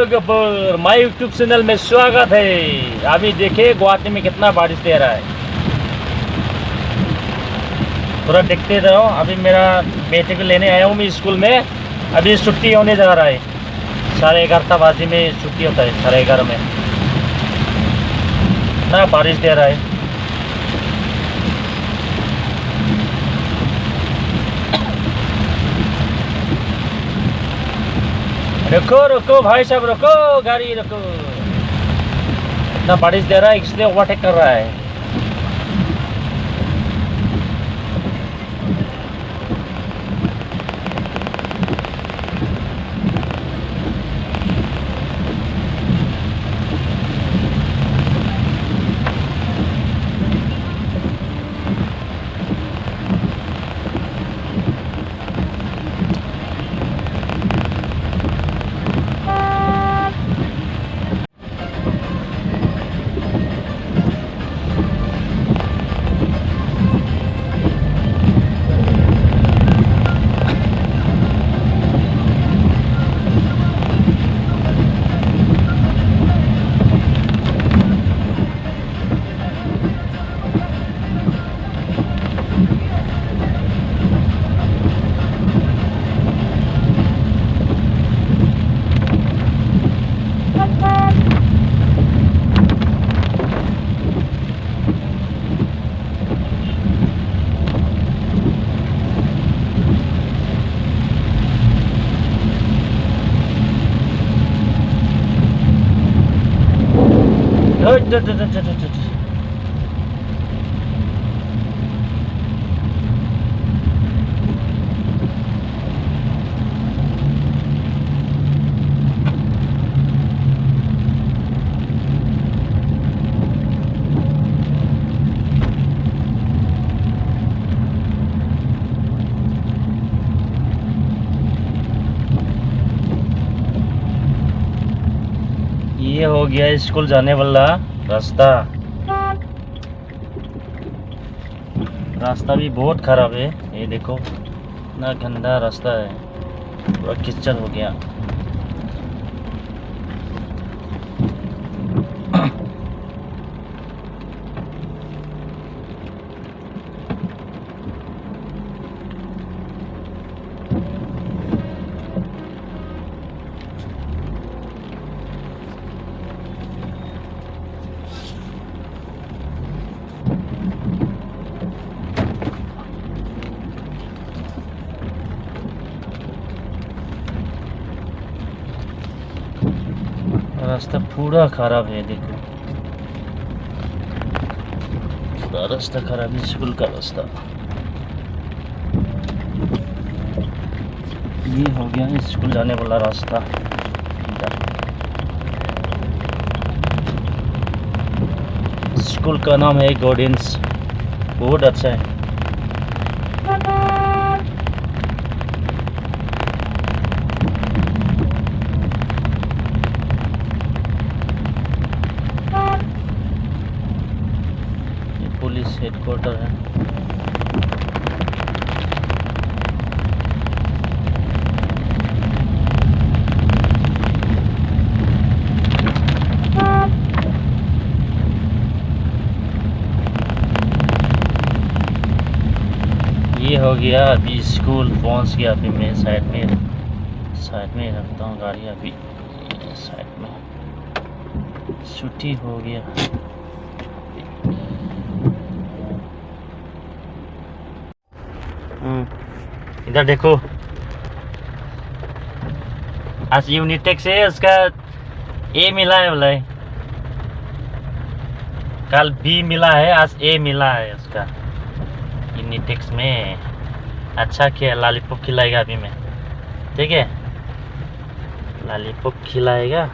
Gabbar, my YouTube channel में स्वागत है। अभी देखिए गुवाहाटी में कितना बारिश दे रहा है, पूरा देखते रहो। अभी मेरा बेटे को लेने आया हूँ मैं स्कूल में। अभी छुट्टी होने जा रहा है, 11:30 बजे में छुट्टी होता है, 11:30 में। ना बारिश दे रहा है। रुको रुको भाई साहब, रुको, गाड़ी रुको। इतना बारिश दे रहा है इसलिए ओवरटेक कर रहा है। ये हो गया स्कूल जाने वाला रास्ता। रास्ता भी बहुत खराब है, ये देखो इतना गंदा रास्ता है, पूरा कीचड़ हो गया। रास्ता पूरा खराब है, देखो पूरा रास्ता खराब है, स्कूल का रास्ता। ये हो गया स्कूल जाने वाला रास्ता। स्कूल का नाम है गार्डन्स, बहुत अच्छा है। पुलिस हेडक्वार्टर है। ये हो गया अभी स्कूल पहुंच गया। अभी मैं साइड में रखता हूँ गाड़ी। अभी साइड में छुट्टी हो गया। इधर देखो, आज यूनिट टेस्ट है, उसका ए मिला है बोला। कल बी मिला है, आज ए मिला है उसका यूनिट टेस्ट में। अच्छा किया, लॉलीपॉप खिलाएगा अभी मैं, ठीक है, लॉलीपॉप खिलाएगा।